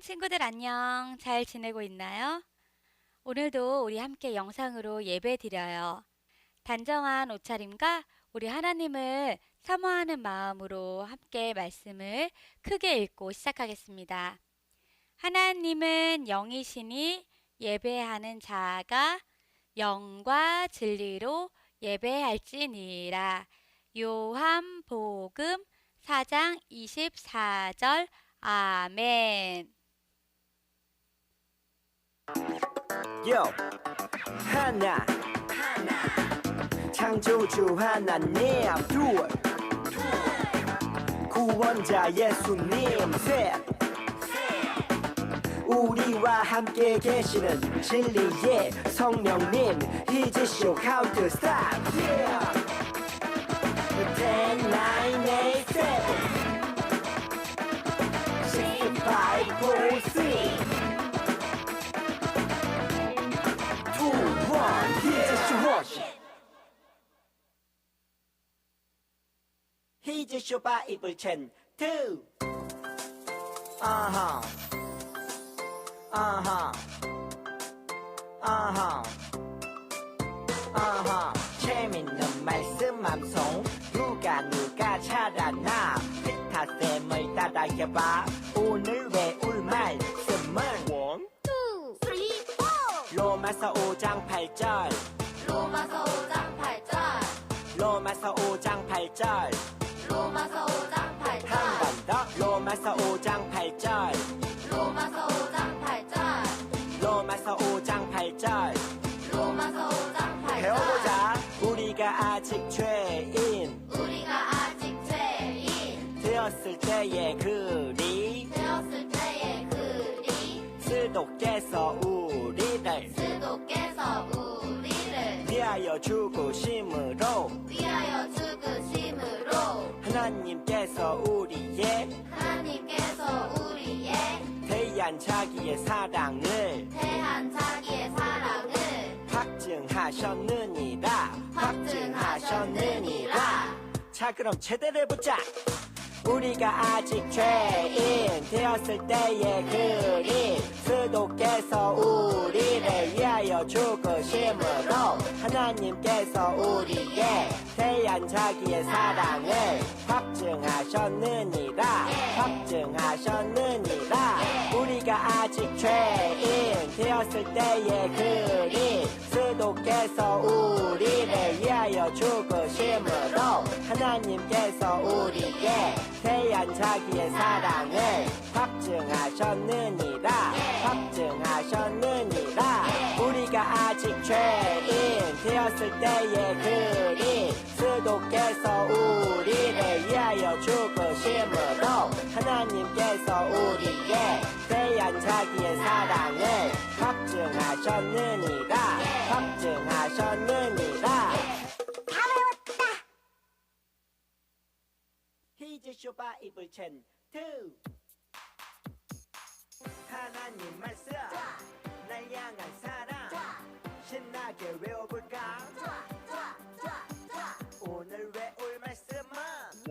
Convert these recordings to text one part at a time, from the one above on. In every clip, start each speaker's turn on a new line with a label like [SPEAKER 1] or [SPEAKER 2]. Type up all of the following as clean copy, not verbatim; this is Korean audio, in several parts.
[SPEAKER 1] 친구들 안녕. 잘 지내고 있나요? 오늘도 우리 함께 영상으로 예배 드려요. 단정한 옷차림과 우리 하나님을 사모하는 마음으로 함께 말씀을 크게 읽고 시작하겠습니다. 하나님은 영이시니 예배하는 자가 영과 진리로 예배할지니라. 요한복음 4장 24절 아멘.
[SPEAKER 2] 요 하나 창조주 하나님 둘 구원자 예수님 셋 우리와 함께 계시는 진리의 성령님 He's show count stop yeah 10, 9, 8, 7 6, 5, 4, 3 He's your Bible chain two. Uh-huh. Uh-huh. Uh-huh. Uh-huh. 재밌는 말씀 암송 누가 잘하나 피타쌤을 따라해봐 오늘 외울 말씀은
[SPEAKER 3] 1, 2, 3, 4
[SPEAKER 2] 로마서 5장 8절
[SPEAKER 3] 로마서 5장 8절
[SPEAKER 2] 로마서 5장 8절
[SPEAKER 3] 로마서 5장 8절
[SPEAKER 2] 한 번 더 로마서 5장 8절
[SPEAKER 3] 로마서 5장 8절
[SPEAKER 2] 로마서 5장 8절
[SPEAKER 3] 로마서 5장 8절
[SPEAKER 2] 배워보자 우리가 아직 죄인
[SPEAKER 3] 우리가 아직 죄인
[SPEAKER 2] 되었을 때의 글이
[SPEAKER 3] 되었을 때의 글이
[SPEAKER 2] 스도께서 우리를
[SPEAKER 3] 스도께서 우리를
[SPEAKER 2] 위하여 죽으심으로
[SPEAKER 3] 위하여 죽으심으로
[SPEAKER 2] 하나님께서 우리의 대한 자기의 사랑을 확증하셨느니라 자 그럼 제대로 해보자 우리가 아직 죄인 되었을 때의 글이 스도께서 우리를 위하여 죽으심으로 하나님께서 우리에게 대한 자기의 사랑을 확증하셨느니라 우리가 아직 죄인 되었을 때의 글이 스도께서 우리를 위하여 죽으심으로 하나님께서 우리에게 대한 자기의 사랑을 확증하셨느니라 우리가 아직 죄인 되었을 때의 글이 스도께서 우리를 위하여 죽으심으로 하나님께서 우리에게 대한 자기의 사랑을 확증하셨느니라 He's your Bible chain two. 하나님 말씀 날 향한 사랑 신나게 외워볼까 오늘 외울 말씀은
[SPEAKER 3] 2,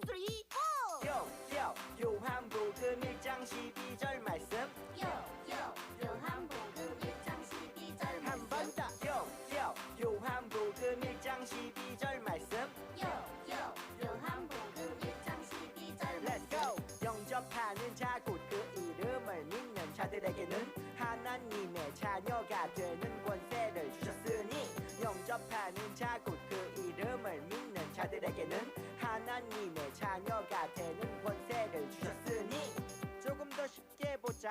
[SPEAKER 3] 3, 4
[SPEAKER 2] 요한복음 1장 12절 말씀
[SPEAKER 3] 요한복음 1장 12절
[SPEAKER 2] 한 번 더 요한복음 1장 12절 말씀
[SPEAKER 3] 요한복음 1장 12절
[SPEAKER 2] Let's go 영접하는 자 곧 그 이름을 믿는 자들에게는 하나님의 자녀가 되는 권세를 주셨으니 영접하는 자 곧 그 이름을 믿는 자들에게는 하나님의 자녀가 되는 권세를 주셨으니 조금 더 쉽게 보자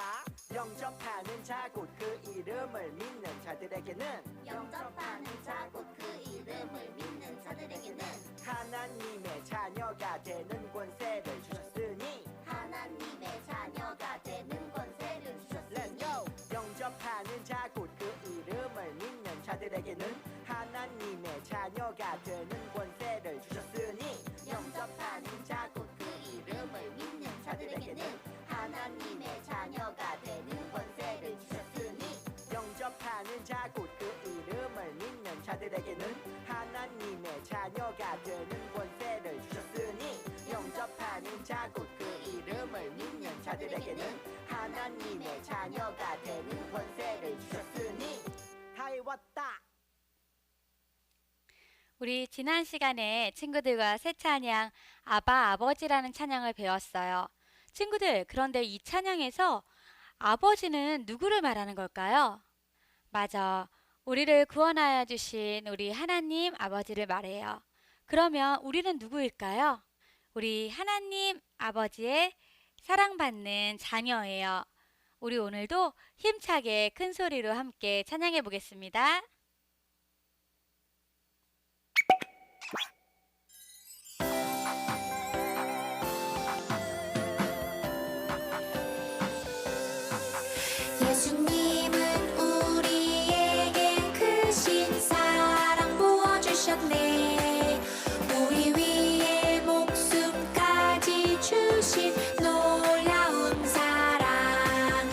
[SPEAKER 2] 영접하는 자 곧 그 이름을 믿는 자들에게는
[SPEAKER 3] 영접하는 자 곧 그 이름을 믿는 자들에게는
[SPEAKER 2] 하나님의 자녀가 되는 권세를 주셨으니
[SPEAKER 3] 하나님의 자녀가 되는 권세를
[SPEAKER 2] Let's
[SPEAKER 3] 주셨으니
[SPEAKER 2] go 영접하는 자 곧 그 이름을 믿는 자들에게는 하나님의 자녀가 되는 권세를 주셨으니
[SPEAKER 3] 영접하는 자 곧 그 이름을 믿는 자들에게는 하나님의 자녀가 되는 권세를 주셨으니
[SPEAKER 2] 영접하는 자 곧 그 이름을 믿는 자들에게는 하나님의 자녀가 되는 권세를 주셨으니 영접하는 자 곧 그 이름을 믿는 자들에게는 하나님의 자녀가 되는 권세를 주셨으니. 다 외웠다.
[SPEAKER 1] 우리 지난 시간에 친구들과 새 찬양 아바 아버지라는 찬양을 배웠어요. 친구들, 그런데 이 찬양에서 아버지는 누구를 말하는 걸까요? 맞아. 우리를 구원하여 주신 우리 하나님 아버지를 말해요. 그러면 우리는 누구일까요? 우리 하나님 아버지의 사랑받는 자녀예요. 우리 오늘도 힘차게 큰 소리로 함께 찬양해 보겠습니다.
[SPEAKER 3] 예수님은 우리에게 크신 사랑 부어주셨네. 우리 위에 목숨까지 주신 놀라운 사랑.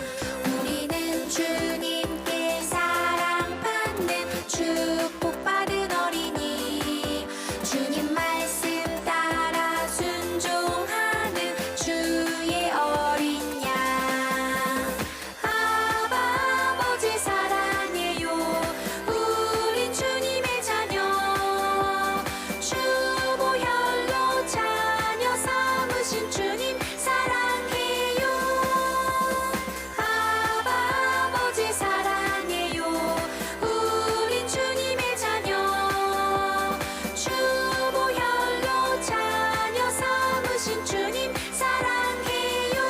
[SPEAKER 3] 우리는 주님께 사랑받는 축복받은 어린이. 주님 말씀 따라 순종하는 주의 어린 양. 아버지 사랑해요. 우린 주님의 자녀. 주보혈로 자녀 삼으신 주님 사랑해요. 아버지 사랑해요. 우린 주님의 자녀. 주보혈로 자녀 삼으신 주님 사랑해요.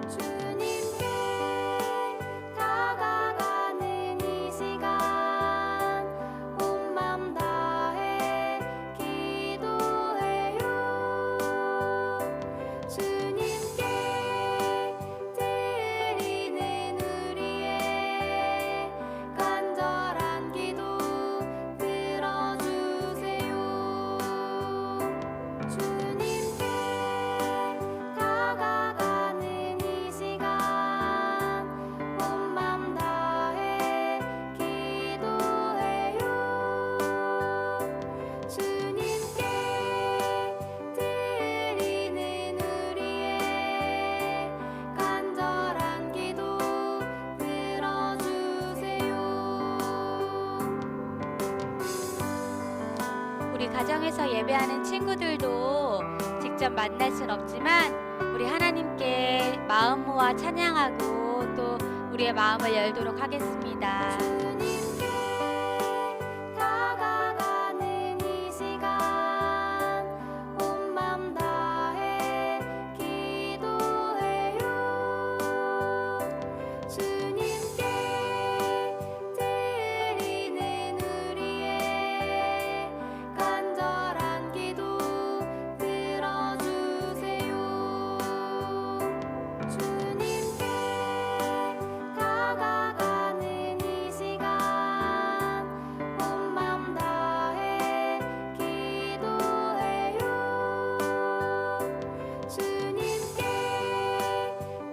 [SPEAKER 3] 주님께 다가가는 이 시간 온 맘 다해 기도해요. 주님께 드리는 우리의 간절한 기도 들어주세요. 주님께 다가가는 이 시간 온 맘 다해 기도해요. 주님께 드리는 우리의 간절한 기도 들어주세요.
[SPEAKER 1] 우리 가정에서 예배하는 친구들도 직접 만날 순 없지만 우리 하나님께 마음 모아 찬양하고 또 우리의 마음을 열도록 하겠습니다.
[SPEAKER 3] 주님께 다가가는 이 시간 온 맘 다해 기도해요. 주님께 드리는 우리의 간절한 기도 들어주세요. 주님께 다가가는 이 시간 온 맘 다해 기도해요. 주님께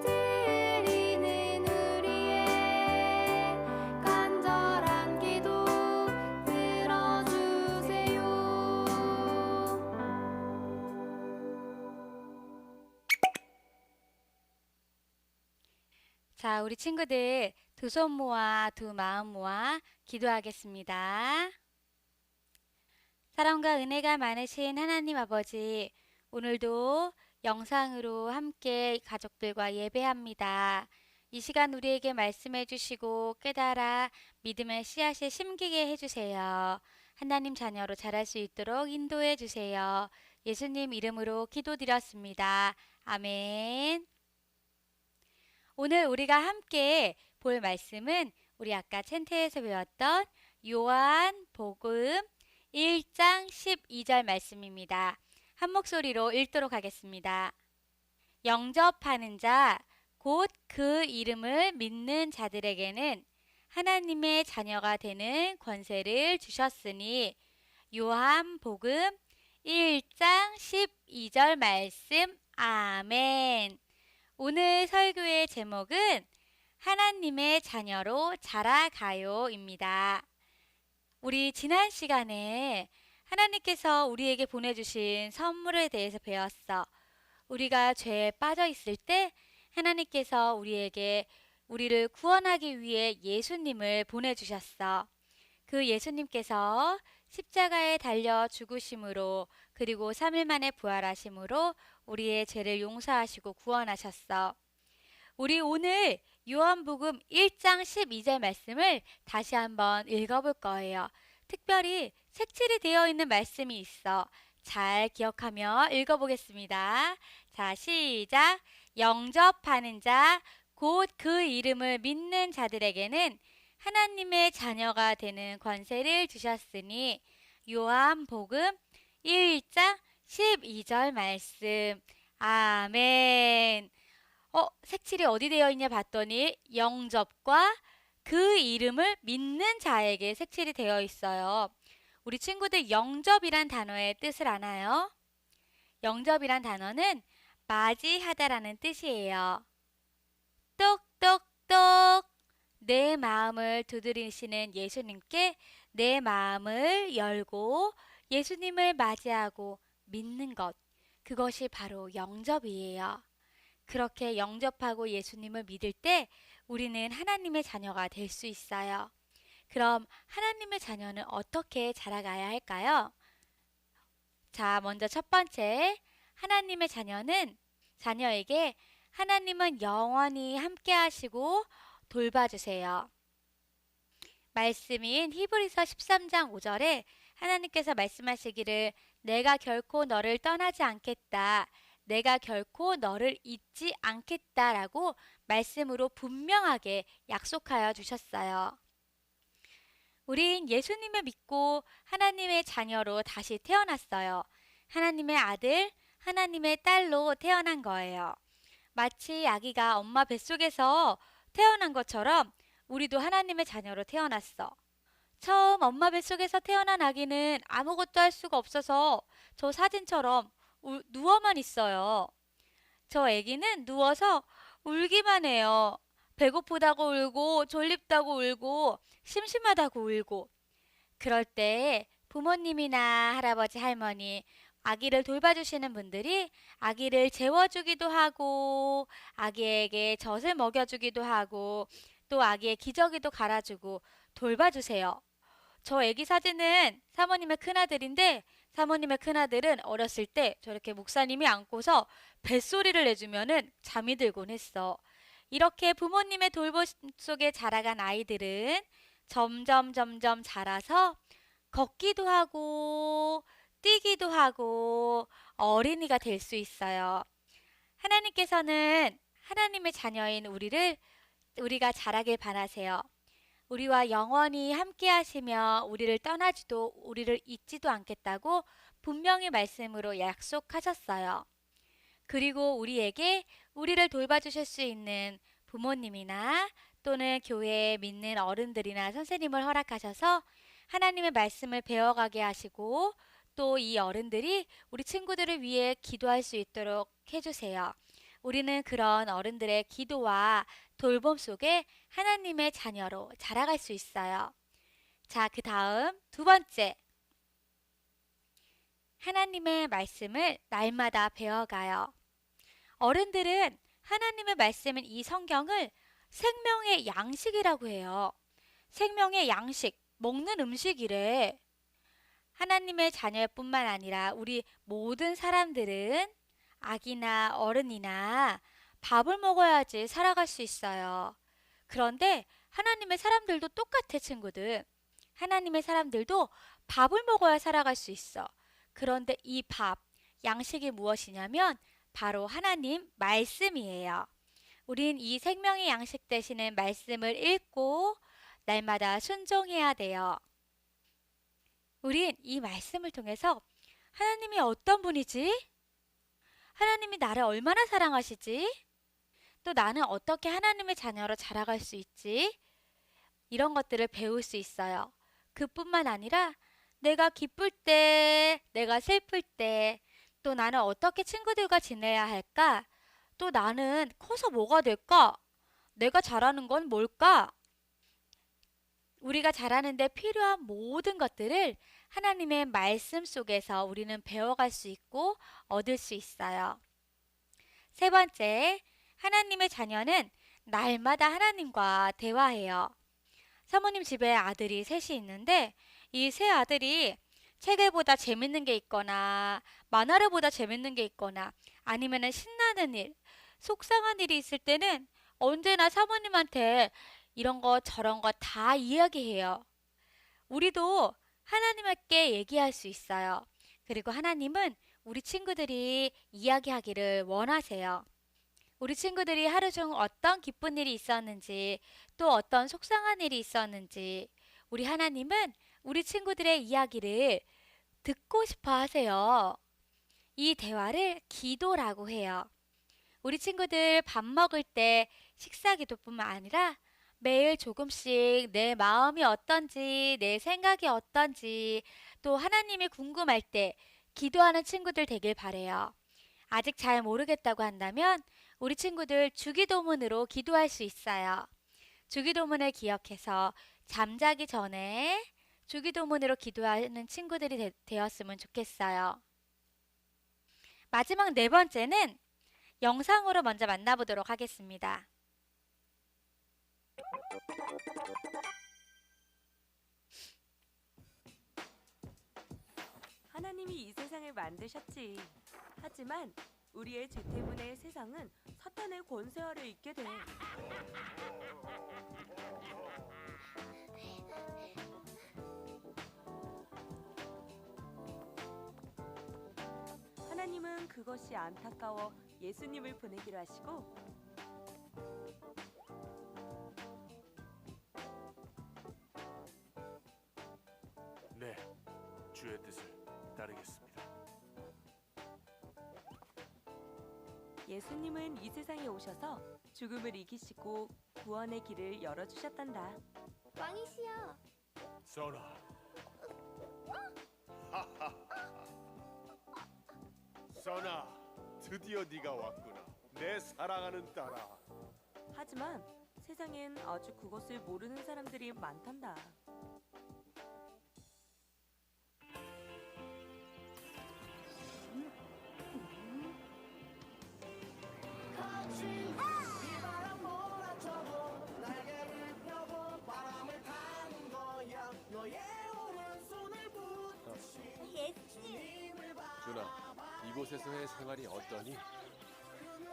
[SPEAKER 3] 드리는 우리의 간절한 기도 들어주세요.
[SPEAKER 1] 자, 우리 친구들 두 손 모아 두 마음 모아 기도하겠습니다. 사랑과 은혜가 많으신 하나님 아버지, 오늘도 영상으로 함께 가족들과 예배합니다. 이 시간 우리에게 말씀해 주시고 깨달아 믿음의 씨앗에 심기게 해주세요. 하나님 자녀로 자랄 수 있도록 인도해 주세요. 예수님 이름으로 기도드렸습니다. 아멘. 오늘 우리가 함께 볼 말씀은 우리 아까 챈트에서 배웠던 요한복음 1장 12절 말씀입니다. 한 목소리로 읽도록 하겠습니다. 영접하는 자, 곧 그 이름을 믿는 자들에게는 하나님의 자녀가 되는 권세를 주셨으니 요한복음 1장 12절 말씀 아멘. 오늘 설교의 제목은 하나님의 자녀로 자라가요입니다. 우리 지난 시간에 하나님께서 우리에게 보내주신 선물에 대해서 배웠어. 우리가 죄에 빠져 있을 때 하나님께서 우리를 구원하기 위해 예수님을 보내주셨어. 그 예수님께서 십자가에 달려 죽으심으로 그리고 3일 만에 부활하심으로 우리의 죄를 용서하시고 구원하셨어. 우리 오늘 요한복음 1장 12절 말씀을 다시 한번 읽어볼 거예요. 특별히 색칠이 되어 있는 말씀이 있어. 잘 기억하며 읽어보겠습니다. 자, 시작. 영접하는 자, 곧 그 이름을 믿는 자들에게는 하나님의 자녀가 되는 권세를 주셨으니 요한복음 1장 12절 말씀. 아멘. 색칠이 어디 되어 있냐 봤더니 영접과 그 이름을 믿는 자에게 색칠이 되어 있어요. 우리 친구들 영접이란 단어의 뜻을 아나요? 영접이란 단어는 맞이하다라는 뜻이에요. 똑똑똑 내 마음을 두드리시는 예수님께 내 마음을 열고 예수님을 맞이하고 믿는 것, 그것이 바로 영접이에요. 그렇게 영접하고 예수님을 믿을 때 우리는 하나님의 자녀가 될 수 있어요. 그럼 하나님의 자녀는 어떻게 자라가야 할까요? 자, 먼저 첫 번째, 하나님의 자녀에게 하나님은 영원히 함께 하시고 돌봐주세요. 말씀인 히브리서 13장 5절에 하나님께서 말씀하시기를 내가 결코 너를 떠나지 않겠다. 내가 결코 너를 잊지 않겠다라고 말씀으로 분명하게 약속하여 주셨어요. 우린 예수님을 믿고 하나님의 자녀로 다시 태어났어요. 하나님의 아들, 하나님의 딸로 태어난 거예요. 마치 아기가 엄마 뱃속에서 태어난 것처럼 우리도 하나님의 자녀로 태어났어. 처음 엄마 뱃속에서 태어난 아기는 아무것도 할 수가 없어서 저 사진처럼 누워만 있어요. 저 아기는 누워서 울기만 해요. 배고프다고 울고 졸립다고 울고 심심하다고 울고. 그럴 때 부모님이나 할아버지 할머니 아기를 돌봐주시는 분들이 아기를 재워주기도 하고 아기에게 젖을 먹여주기도 하고 또 아기의 기저귀도 갈아주고 돌봐주세요. 저 아기 사진은 사모님의 큰아들인데 사모님의 큰아들은 어렸을 때 저렇게 목사님이 안고서 뱃소리를 내주면은 잠이 들곤 했어. 이렇게 부모님의 돌봄 속에 자라간 아이들은 점점 자라서 걷기도 하고 뛰기도 하고 어린이가 될 수 있어요. 하나님께서는 하나님의 자녀인 우리가 자라길 바라세요. 우리와 영원히 함께 하시며 우리를 떠나지도 우리를 잊지도 않겠다고 분명히 말씀으로 약속하셨어요. 그리고 우리에게 우리를 돌봐주실 수 있는 부모님이나 또는 교회에 믿는 어른들이나 선생님을 허락하셔서 하나님의 말씀을 배워가게 하시고 또 이 어른들이 우리 친구들을 위해 기도할 수 있도록 해주세요. 우리는 그런 어른들의 기도와 돌봄 속에 하나님의 자녀로 자라갈 수 있어요. 자, 그 다음 두 번째. 하나님의 말씀을 날마다 배워가요. 어른들은 하나님의 말씀인 이 성경을 생명의 양식이라고 해요. 생명의 양식, 먹는 음식이래. 하나님의 자녀뿐만 아니라 우리 모든 사람들은 아기나 어른이나 밥을 먹어야지 살아갈 수 있어요. 그런데 하나님의 사람들도 똑같아, 친구들. 하나님의 사람들도 밥을 먹어야 살아갈 수 있어. 그런데 이 밥, 양식이 무엇이냐면 바로 하나님 말씀이에요. 우린 이 생명의 양식 되시는 말씀을 읽고 날마다 순종해야 돼요. 우린 이 말씀을 통해서 하나님이 어떤 분이지? 하나님이 나를 얼마나 사랑하시지? 또 나는 어떻게 하나님의 자녀로 자라갈 수 있지? 이런 것들을 배울 수 있어요. 그뿐만 아니라 내가 기쁠 때, 내가 슬플 때, 또 나는 어떻게 친구들과 지내야 할까? 또 나는 커서 뭐가 될까? 내가 잘하는 건 뭘까? 우리가 잘하는데 필요한 모든 것들을 하나님의 말씀 속에서 우리는 배워갈 수 있고 얻을 수 있어요. 세 번째, 하나님의 자녀는 날마다 하나님과 대화해요. 사모님 집에 아들이 셋이 있는데 이 세 아들이 책을 보다 재밌는 게 있거나 만화를 보다 재밌는 게 있거나 아니면은 신나는 일, 속상한 일이 있을 때는 언제나 사모님한테 이런 거 저런 거 다 이야기해요. 우리도 하나님께 얘기할 수 있어요. 그리고 하나님은 우리 친구들이 이야기하기를 원하세요. 우리 친구들이 하루 중 어떤 기쁜 일이 있었는지, 또 어떤 속상한 일이 있었는지, 우리 하나님은 우리 친구들의 이야기를 듣고 싶어 하세요. 이 대화를 기도라고 해요. 우리 친구들 밥 먹을 때 식사 기도뿐만 아니라 매일 조금씩 내 마음이 어떤지, 내 생각이 어떤지, 또 하나님이 궁금할 때 기도하는 친구들 되길 바래요. 아직 잘 모르겠다고 한다면 우리 친구들 주기도문으로 기도할 수 있어요. 주기도문을 기억해서 잠자기 전에 주기도문으로 기도하는 친구들이 되었으면 좋겠어요. 마지막 네 번째는 영상으로 먼저 만나보도록 하겠습니다.
[SPEAKER 4] 하나님이 이 세상을 만드셨지. 하지만 우리의 죄 때문에 세상은 사탄의 권세 아래 있게 돼. 하나님은 그것이 안타까워 예수님을 보내기로 하시고
[SPEAKER 5] 네, 주의 뜻을 따르겠습니다.
[SPEAKER 4] 예수님은 이 세상에 오셔서 죽음을 이기시고 구원의 길을 열어주셨단다.
[SPEAKER 3] 왕이시여.
[SPEAKER 5] 선아. 선아, 드디어 네가 왔구나. 내 사랑하는 딸아.
[SPEAKER 4] 하지만 세상엔 아직 그것을 모르는 사람들이 많단다.
[SPEAKER 3] 예수님,
[SPEAKER 6] 준아, 이곳에서의 생활이 어떠니?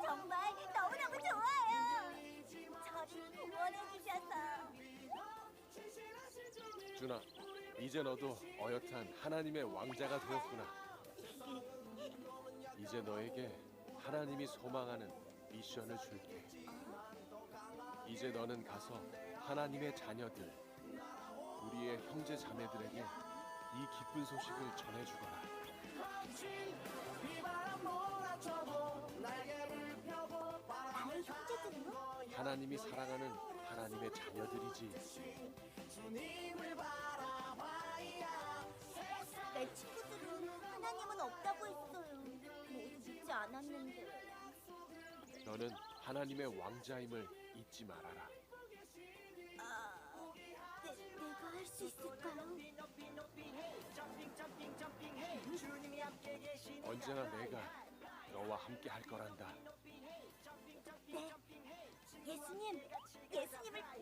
[SPEAKER 3] 정말 너무너무 좋아요. 저를 구원해 주셔서.
[SPEAKER 6] 준아, 이제 너도 어엿한 하나님의 왕자가 되었구나. 이제 너에게 하나님이 소망하는 미션을 줄게. 이제 너는 가서 하나님의 자녀들, 우리의 형제 자매들에게 이 기쁜 소식을 전해주거라.
[SPEAKER 3] 나의 형제들은요?
[SPEAKER 6] 하나님이 사랑하는 하나님의 자녀들이지.
[SPEAKER 3] 내 친구들은 하나님은 없다고 했어요. 모두 믿지 않았는데.
[SPEAKER 6] 너는 하나님의 왕자임을 잊지 말아라.
[SPEAKER 3] 내가 할 수 있을까요?
[SPEAKER 6] 언제나 내가 너와 함께 할 거란다.
[SPEAKER 3] 네, 예수님을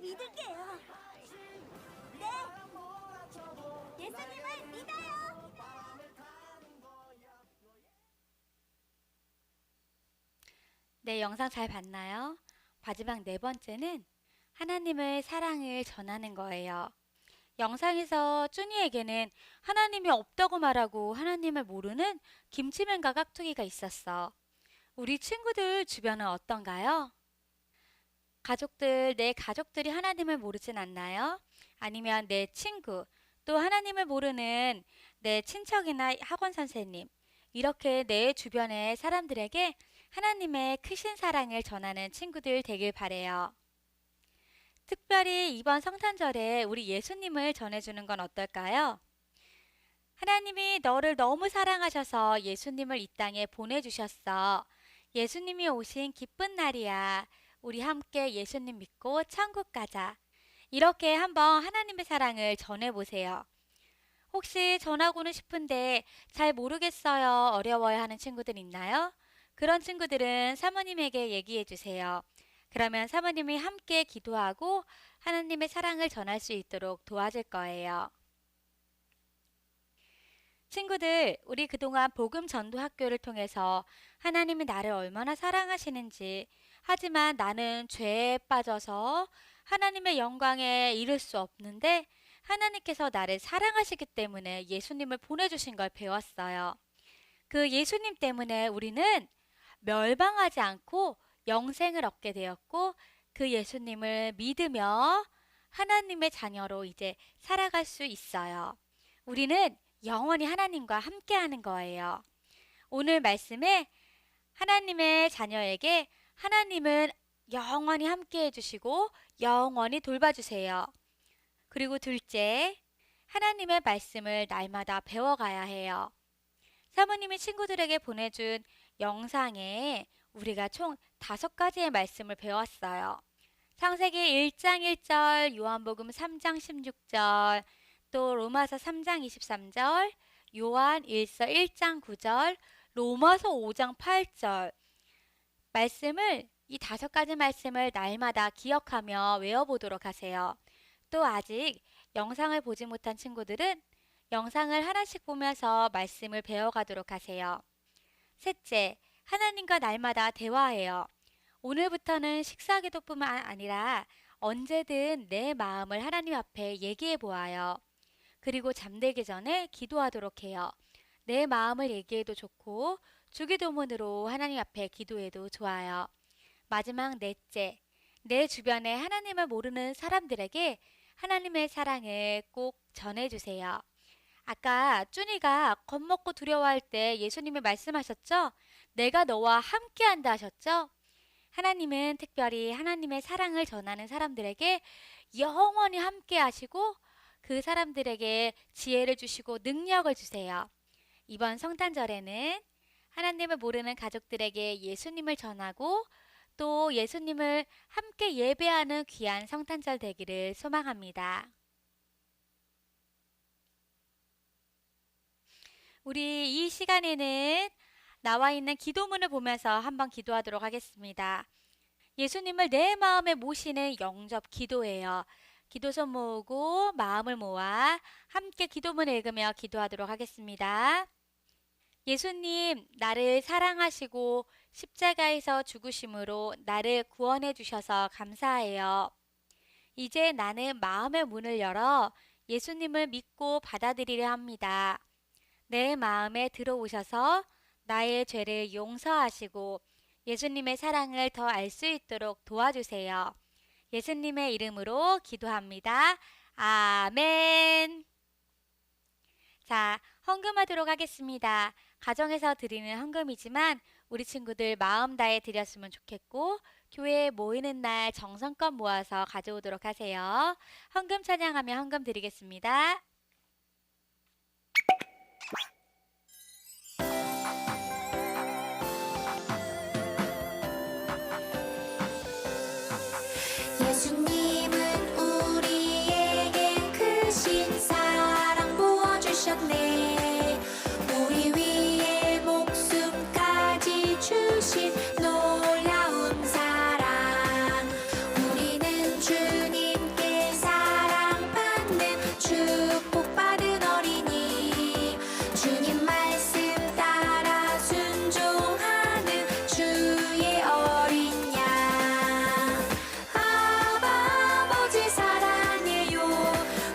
[SPEAKER 3] 믿을게요. 네, 예수님을 믿어요.
[SPEAKER 1] 네, 영상 잘 봤나요? 마지막 네 번째는 하나님의 사랑을 전하는 거예요. 영상에서 쭈니에게는 하나님이 없다고 말하고 하나님을 모르는 김치맨과 깍두기가 있었어. 우리 친구들 주변은 어떤가요? 내 가족들이 하나님을 모르진 않나요? 아니면 내 친구, 또 하나님을 모르는 내 친척이나 학원 선생님, 이렇게 내 주변의 사람들에게 하나님의 크신 사랑을 전하는 친구들 되길 바래요. 특별히 이번 성탄절에 우리 예수님을 전해주는 건 어떨까요? 하나님이 너를 너무 사랑하셔서 예수님을 이 땅에 보내주셨어. 예수님이 오신 기쁜 날이야. 우리 함께 예수님 믿고 천국 가자. 이렇게 한번 하나님의 사랑을 전해보세요. 혹시 전하고는 싶은데 잘 모르겠어요, 어려워요 하는 친구들 있나요? 그런 친구들은 사모님에게 얘기해 주세요. 그러면 사모님이 함께 기도하고 하나님의 사랑을 전할 수 있도록 도와줄 거예요. 친구들, 우리 그동안 복음 전도 학교를 통해서 하나님이 나를 얼마나 사랑하시는지, 하지만 나는 죄에 빠져서 하나님의 영광에 이를 수 없는데 하나님께서 나를 사랑하시기 때문에 예수님을 보내주신 걸 배웠어요. 그 예수님 때문에 우리는 멸망하지 않고 영생을 얻게 되었고, 그 예수님을 믿으며 하나님의 자녀로 이제 살아갈 수 있어요. 우리는 영원히 하나님과 함께하는 거예요. 오늘 말씀에 하나님의 자녀에게 하나님은 영원히 함께해 주시고 영원히 돌봐주세요. 그리고 둘째, 하나님의 말씀을 날마다 배워가야 해요. 사모님이 친구들에게 보내준 영상에 우리가 총 5가지의 말씀을 배웠어요. 창세기 1장 1절, 요한복음 3장 16절, 또 로마서 3장 23절, 요한 1서 1장 9절, 로마서 5장 8절 이 5가지 말씀을 날마다 기억하며 외워보도록 하세요. 또 아직 영상을 보지 못한 친구들은 영상을 하나씩 보면서 말씀을 배워가도록 하세요. 셋째, 하나님과 날마다 대화해요. 오늘부터는 식사기도뿐만 아니라 언제든 내 마음을 하나님 앞에 얘기해 보아요. 그리고 잠들기 전에 기도하도록 해요. 내 마음을 얘기해도 좋고 주기도문으로 하나님 앞에 기도해도 좋아요. 마지막 넷째, 내 주변에 하나님을 모르는 사람들에게 하나님의 사랑을 꼭 전해주세요. 아까 쭈니가 겁먹고 두려워할 때 예수님이 말씀하셨죠? 내가 너와 함께한다 하셨죠? 하나님은 특별히 하나님의 사랑을 전하는 사람들에게 영원히 함께 하시고 그 사람들에게 지혜를 주시고 능력을 주세요. 이번 성탄절에는 하나님을 모르는 가족들에게 예수님을 전하고 또 예수님을 함께 예배하는 귀한 성탄절 되기를 소망합니다. 우리 이 시간에는 나와 있는 기도문을 보면서 한번 기도하도록 하겠습니다. 예수님을 내 마음에 모시는 영접 기도예요. 기도손 모으고 마음을 모아 함께 기도문을 읽으며 기도하도록 하겠습니다. 예수님, 나를 사랑하시고 십자가에서 죽으심으로 나를 구원해 주셔서 감사해요. 이제 나는 마음의 문을 열어 예수님을 믿고 받아들이려 합니다. 내 마음에 들어오셔서 나의 죄를 용서하시고 예수님의 사랑을 더 알 수 있도록 도와주세요. 예수님의 이름으로 기도합니다. 아멘. 자, 헌금하도록 하겠습니다. 가정에서 드리는 헌금이지만 우리 친구들 마음 다해 드렸으면 좋겠고 교회에 모이는 날 정성껏 모아서 가져오도록 하세요. 헌금 찬양하며 헌금 드리겠습니다.
[SPEAKER 3] 예수님은 우리에게 크신 사랑 부어주셨네. 우리 위에 목숨까지 주신 놀라운 사랑. 우리는 주님께 사랑받는 축복받은 어린이. 주님 말씀 따라 순종하는 주의 어린 양. 아버지 사랑해요.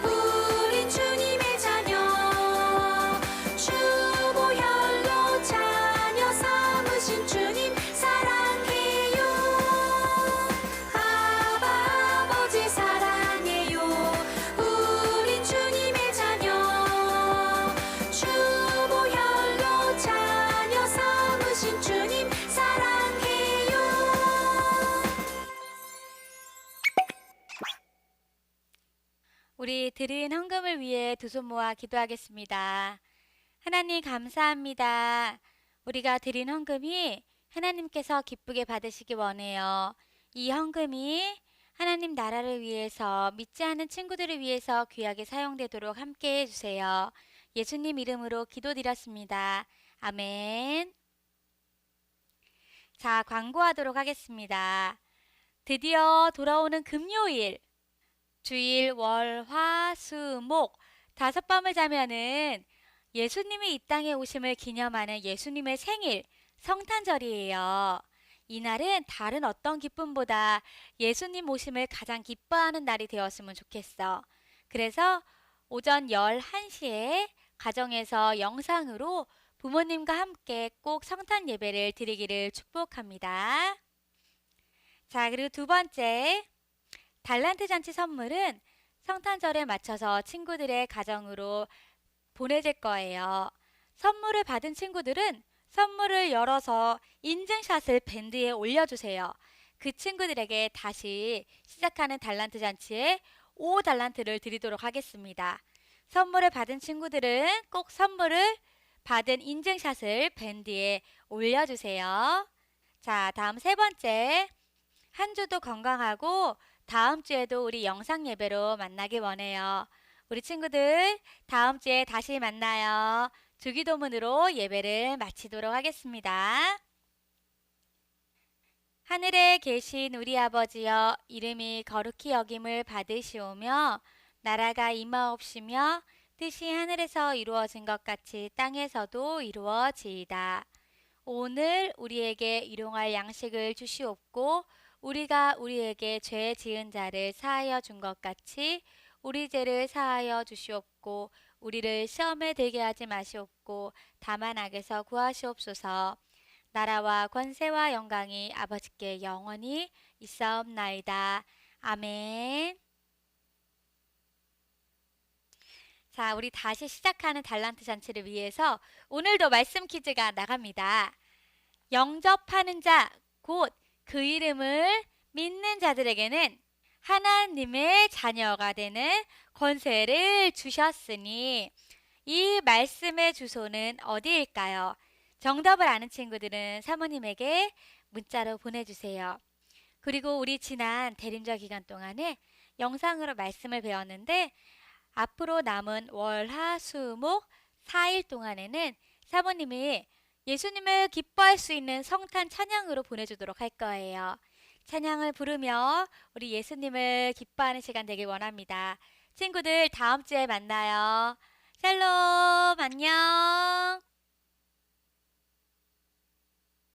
[SPEAKER 3] 우린 주님의 자녀. 주보혈로 자녀 삼으신 주님 사랑해요. 아버지 사랑해요. 우린 주님의 자녀. 주보혈로 자녀 삼으신 주님 사랑해요.
[SPEAKER 1] 우리 드린 헌금을 위해 두 손 모아 기도하겠습니다. 하나님 감사합니다. 우리가 드린 헌금이 하나님께서 기쁘게 받으시기 원해요. 이 헌금이 하나님 나라를 위해서 믿지 않는 친구들을 위해서 귀하게 사용되도록 함께 해주세요. 예수님 이름으로 기도드렸습니다. 아멘. 자, 광고하도록 하겠습니다. 드디어 돌아오는 금요일, 주일, 월, 화, 수, 목 5밤을 자면은 예수님이 이 땅에 오심을 기념하는 예수님의 생일, 성탄절이에요. 이날은 다른 어떤 기쁨보다 예수님 오심을 가장 기뻐하는 날이 되었으면 좋겠어. 그래서 오전 11시에 가정에서 영상으로 부모님과 함께 꼭 성탄 예배를 드리기를 축복합니다. 자, 그리고 두 번째, 달란트 잔치 선물은 성탄절에 맞춰서 친구들의 가정으로 보내질 거예요. 선물을 받은 친구들은 선물을 열어서 인증샷을 밴드에 올려주세요. 그 친구들에게 다시 시작하는 달란트 잔치에 5달란트를 드리도록 하겠습니다. 선물을 받은 친구들은 꼭 선물을 받은 인증샷을 밴드에 올려주세요. 자, 다음 세 번째, 한 주도 건강하고 다음 주에도 우리 영상 예배로 만나길 원해요. 우리 친구들 다음 주에 다시 만나요. 주기도문으로 예배를 마치도록 하겠습니다. 하늘에 계신 우리 아버지여, 이름이 거룩히 여김을 받으시오며 나라가 임하옵시며 뜻이 하늘에서 이루어진 것 같이 땅에서도 이루어지이다. 오늘 우리에게 일용할 양식을 주시옵고 우리가 우리에게 죄 지은 자를 사하여 준 것 같이 우리 죄를 사하여 주시옵고 우리를 시험에 들게 하지 마시옵고 다만 악에서 구하시옵소서. 나라와 권세와 영광이 아버지께 영원히 있사옵나이다. 아멘. 자, 우리 다시 시작하는 달란트 잔치를 위해서 오늘도 말씀 퀴즈가 나갑니다. 영접하는 자, 곧 그 이름을 믿는 자들에게는 하나님의 자녀가 되는 권세를 주셨으니, 이 말씀의 주소는 어디일까요? 정답을 아는 친구들은 사모님에게 문자로 보내주세요. 그리고 우리 지난 대림절 기간 동안에 영상으로 말씀을 배웠는데 앞으로 남은 월, 화, 수, 목 4일 동안에는 사모님이 예수님을 기뻐할 수 있는 성탄 찬양으로 보내주도록 할 거예요. 찬양을 부르며 우리 예수님을 기뻐하는 시간 되길 원합니다. 친구들 다음 주에 만나요. 샬롬, 안녕.